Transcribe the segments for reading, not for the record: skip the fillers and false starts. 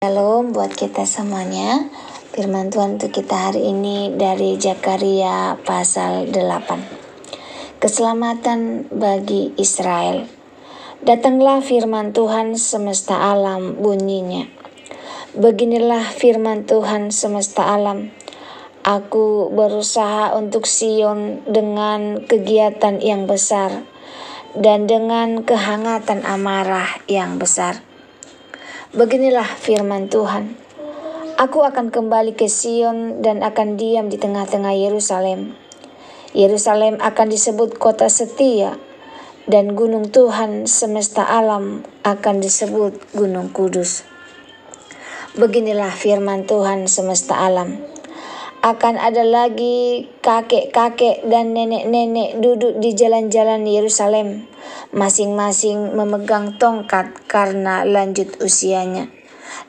Shalom buat kita semuanya. Firman Tuhan untuk kita hari ini dari Zakaria pasal 8. Keselamatan bagi Israel. Datanglah firman Tuhan semesta alam, bunyinya. Beginilah firman Tuhan semesta alam. Aku berusaha untuk Sion dengan kegiatan yang besar dan dengan kehangatan amarah yang besar. Beginilah firman Tuhan. Aku akan kembali ke Sion dan akan diam di tengah-tengah Yerusalem. Yerusalem akan disebut kota setia, dan gunung Tuhan semesta alam akan disebut gunung kudus. Beginilah firman Tuhan semesta alam. Akan ada lagi kakek-kakek dan nenek-nenek duduk di jalan-jalan Yerusalem, masing-masing memegang tongkat karena lanjut usianya.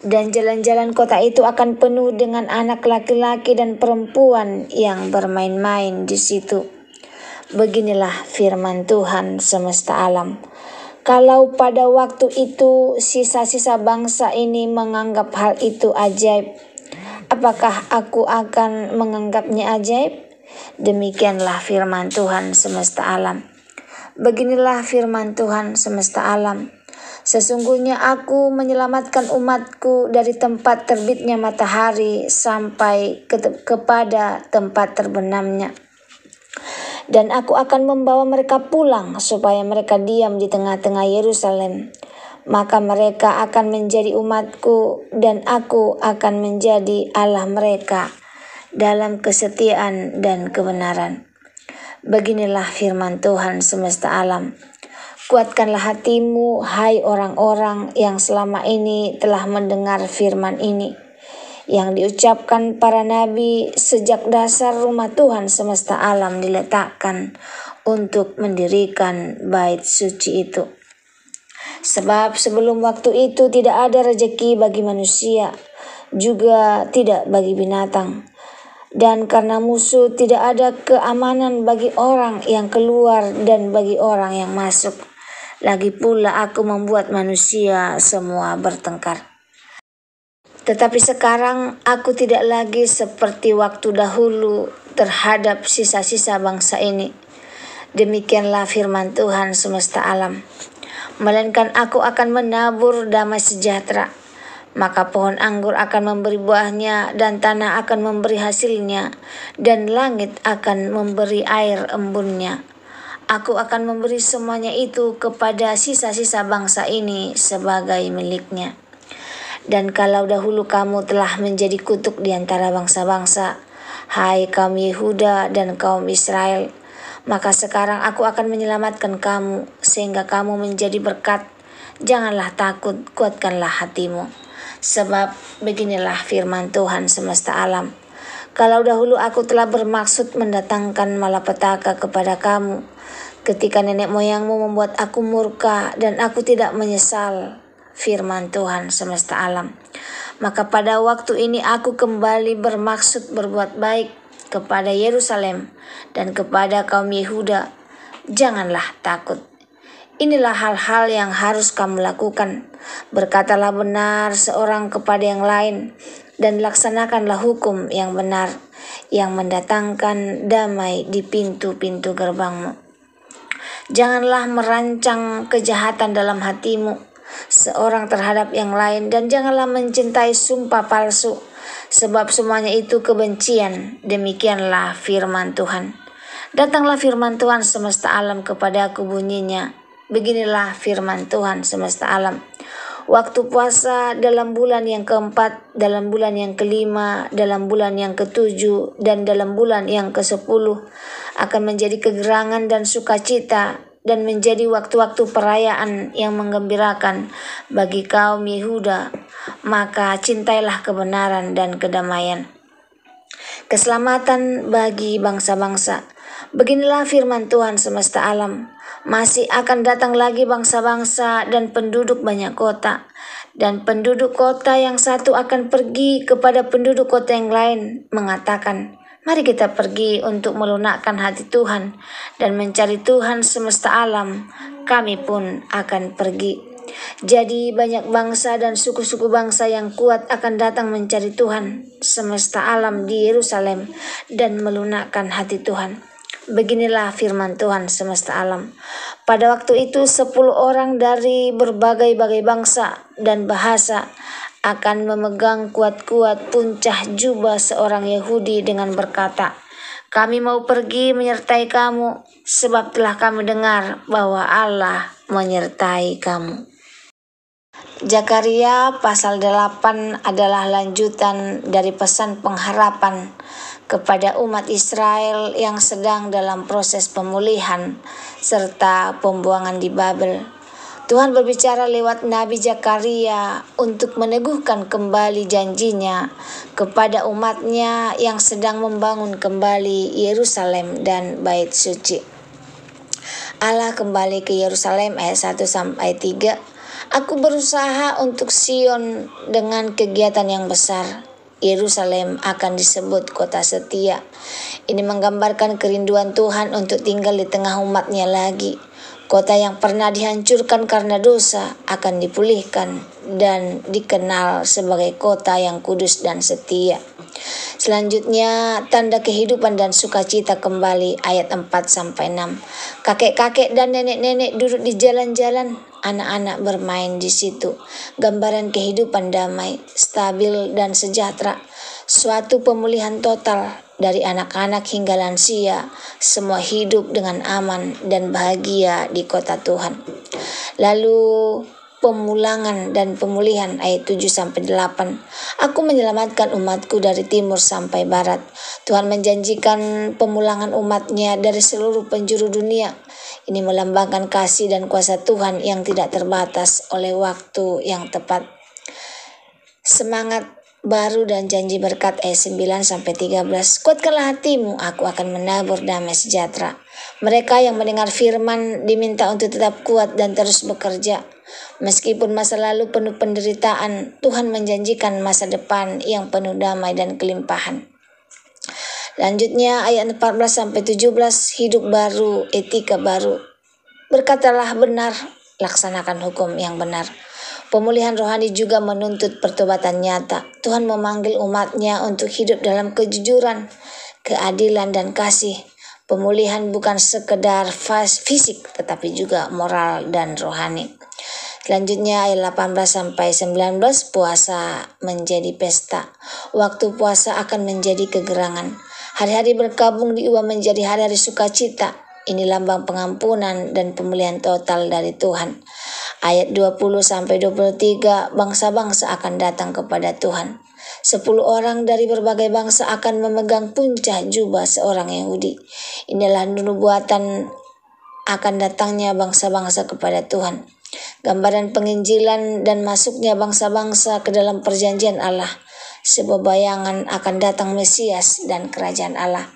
Dan jalan-jalan kota itu akan penuh dengan anak laki-laki dan perempuan yang bermain-main di situ. Beginilah firman Tuhan semesta alam. Kalau pada waktu itu sisa-sisa bangsa ini menganggap hal itu ajaib, apakah aku akan menganggapnya ajaib? Demikianlah firman Tuhan semesta alam. Beginilah firman Tuhan semesta alam. Sesungguhnya aku menyelamatkan umatku dari tempat terbitnya matahari sampai kepada tempat terbenamnya. Dan aku akan membawa mereka pulang supaya mereka diam di tengah-tengah Yerusalem. Maka mereka akan menjadi umatku dan aku akan menjadi Allah mereka dalam kesetiaan dan kebenaran. Beginilah firman Tuhan semesta alam. Kuatkanlah hatimu, hai orang-orang yang selama ini telah mendengar firman ini, yang diucapkan para nabi sejak dasar rumah Tuhan semesta alam diletakkan untuk mendirikan bait suci itu. Sebab sebelum waktu itu tidak ada rezeki bagi manusia, juga tidak bagi binatang. Dan karena musuh tidak ada keamanan bagi orang yang keluar dan bagi orang yang masuk. Lagi pula aku membuat manusia semua bertengkar. Tetapi sekarang aku tidak lagi seperti waktu dahulu terhadap sisa-sisa bangsa ini. Demikianlah firman Tuhan semesta alam. Melainkan aku akan menabur damai sejahtera. Maka pohon anggur akan memberi buahnya, dan tanah akan memberi hasilnya, dan langit akan memberi air embunnya. Aku akan memberi semuanya itu kepada sisa-sisa bangsa ini sebagai miliknya. Dan kalau dahulu kamu telah menjadi kutuk di antara bangsa-bangsa, hai kaum Yehuda dan kaum Israel, maka sekarang aku akan menyelamatkan kamu, sehingga kamu menjadi berkat. Janganlah takut, kuatkanlah hatimu. Sebab beginilah firman Tuhan semesta alam. Kalau dahulu aku telah bermaksud mendatangkan malapetaka kepada kamu, ketika nenek moyangmu membuat aku murka dan aku tidak menyesal, firman Tuhan semesta alam. Maka pada waktu ini aku kembali bermaksud berbuat baik kepada Yerusalem dan kepada kaum Yehuda. Janganlah takut. Inilah hal-hal yang harus kamu lakukan. Berkatalah benar seorang kepada yang lain, dan laksanakanlah hukum yang benar, yang mendatangkan damai di pintu-pintu gerbangmu. Janganlah merancang kejahatan dalam hatimu seorang terhadap yang lain, dan janganlah mencintai sumpah palsu, sebab semuanya itu kebencian. Demikianlah firman Tuhan. Datanglah firman Tuhan semesta alam kepadaku, bunyinya. Beginilah firman Tuhan semesta alam. Waktu puasa dalam bulan yang keempat, dalam bulan yang kelima, dalam bulan yang ketujuh, dan dalam bulan yang ke-10 akan menjadi kegerangan dan sukacita, dan menjadi waktu-waktu perayaan yang menggembirakan bagi kaum Yehuda. Maka cintailah kebenaran dan kedamaian, keselamatan bagi bangsa-bangsa. Beginilah firman Tuhan semesta alam. Masih akan datang lagi bangsa-bangsa dan penduduk banyak kota, dan penduduk kota yang satu akan pergi kepada penduduk kota yang lain, mengatakan, mari kita pergi untuk melunakkan hati Tuhan dan mencari Tuhan semesta alam. Kami pun akan pergi. Jadi banyak bangsa dan suku-suku bangsa yang kuat akan datang mencari Tuhan semesta alam di Yerusalem dan melunakkan hati Tuhan. Beginilah firman Tuhan semesta alam. Pada waktu itu 10 orang dari berbagai-bagai bangsa dan bahasa akan memegang kuat-kuat puncak jubah seorang Yahudi dengan berkata, "Kami mau pergi menyertai kamu, sebab telah kami dengar bahwa Allah menyertai kamu." Zakaria pasal 8 adalah lanjutan dari pesan pengharapan kepada umat Israel yang sedang dalam proses pemulihan serta pembuangan di Babel. Tuhan berbicara lewat Nabi Zakaria untuk meneguhkan kembali janjinya kepada umatnya yang sedang membangun kembali Yerusalem dan Bait Suci. Allah kembali ke Yerusalem ayat 1-3. Aku berusaha untuk Sion dengan kegiatan yang besar. Yerusalem akan disebut kota setia. Ini menggambarkan kerinduan Tuhan untuk tinggal di tengah umatnya lagi. Kota yang pernah dihancurkan karena dosa akan dipulihkan dan dikenal sebagai kota yang kudus dan setia. Selanjutnya, tanda kehidupan dan sukacita kembali ayat 4-6. Kakek-kakek dan nenek-nenek duduk di jalan-jalan, anak-anak bermain di situ. Gambaran kehidupan damai, stabil dan sejahtera. Suatu pemulihan total dari anak-anak hingga lansia, semua hidup dengan aman dan bahagia di kota Tuhan. Lalu pemulangan dan pemulihan ayat 7-8. Aku menyelamatkan umatku dari timur sampai barat. Tuhan menjanjikan pemulangan umatnya dari seluruh penjuru dunia. Ini melambangkan kasih dan kuasa Tuhan yang tidak terbatas oleh waktu yang tepat. Semangat baru dan janji berkat ayat 9-13. Kuatkanlah hatimu, aku akan menabur damai sejahtera. Mereka yang mendengar firman diminta untuk tetap kuat dan terus bekerja. Meskipun masa lalu penuh penderitaan, Tuhan menjanjikan masa depan yang penuh damai dan kelimpahan. Lanjutnya ayat 14-17, hidup baru, etika baru. Berkatalah benar, laksanakan hukum yang benar. Pemulihan rohani juga menuntut pertobatan nyata. Tuhan memanggil umatnya untuk hidup dalam kejujuran, keadilan dan kasih. Pemulihan bukan sekedar fisik, tetapi juga moral dan rohani. Selanjutnya ayat 18-19, puasa menjadi pesta. Waktu puasa akan menjadi kegerangan. Hari-hari berkabung diubah menjadi hari-hari sukacita. Ini lambang pengampunan dan pemulihan total dari Tuhan. Ayat 20-23, bangsa-bangsa akan datang kepada Tuhan. 10 orang dari berbagai bangsa akan memegang puncak jubah seorang Yahudi. Inilah nubuatan akan datangnya bangsa-bangsa kepada Tuhan. Gambaran penginjilan dan masuknya bangsa-bangsa ke dalam perjanjian Allah. Sebuah bayangan akan datang Mesias dan kerajaan Allah.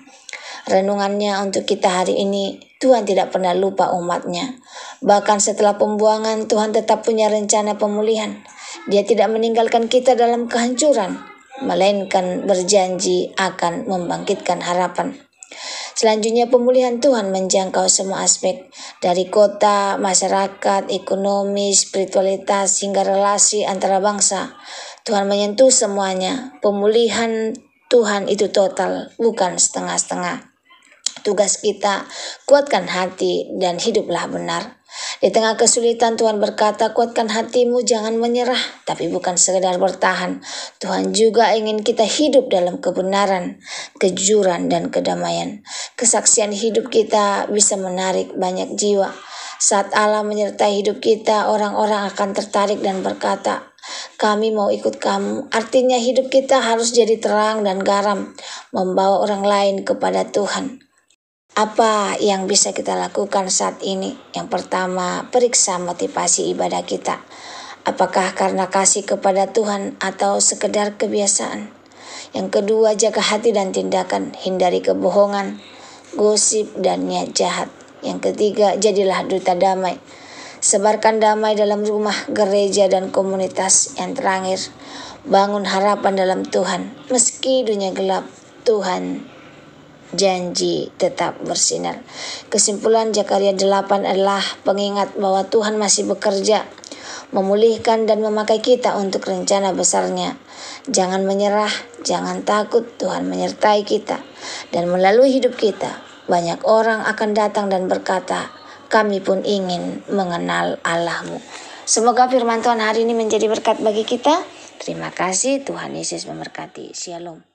Renungannya untuk kita hari ini, Tuhan tidak pernah lupa umatnya. Bahkan setelah pembuangan, Tuhan tetap punya rencana pemulihan. Dia tidak meninggalkan kita dalam kehancuran, melainkan berjanji akan membangkitkan harapan. Selanjutnya pemulihan Tuhan menjangkau semua aspek, dari kota, masyarakat, ekonomi, spiritualitas, hingga relasi antara bangsa. Tuhan menyentuh semuanya. Pemulihan Tuhan itu total, bukan setengah-setengah. Tugas kita, kuatkan hati dan hiduplah benar. Di tengah kesulitan Tuhan berkata, kuatkan hatimu, jangan menyerah. Tapi bukan sekedar bertahan. Tuhan juga ingin kita hidup dalam kebenaran, kejujuran dan kedamaian. Kesaksian hidup kita bisa menarik banyak jiwa. Saat Allah menyertai hidup kita, orang-orang akan tertarik dan berkata, kami mau ikut kamu. Artinya hidup kita harus jadi terang dan garam, membawa orang lain kepada Tuhan. Apa yang bisa kita lakukan saat ini? Yang pertama, periksa motivasi ibadah kita. Apakah karena kasih kepada Tuhan atau sekedar kebiasaan? Yang kedua, jaga hati dan tindakan. Hindari kebohongan, gosip, dan niat jahat. Yang ketiga, jadilah duta damai. Sebarkan damai dalam rumah, gereja, dan komunitas. Yang terakhir, bangun harapan dalam Tuhan. Meski dunia gelap, Tuhan janji tetap bersinar. Kesimpulan Zakaria 8 adalah pengingat bahwa Tuhan masih bekerja. memulihkan dan memakai kita untuk rencana besarnya. Jangan menyerah, jangan takut, Tuhan menyertai kita. Dan melalui hidup kita, banyak orang akan datang dan berkata, kami pun ingin mengenal Allah-Mu. Semoga firman Tuhan hari ini menjadi berkat bagi kita. Terima kasih, Tuhan Yesus memberkati. Shalom.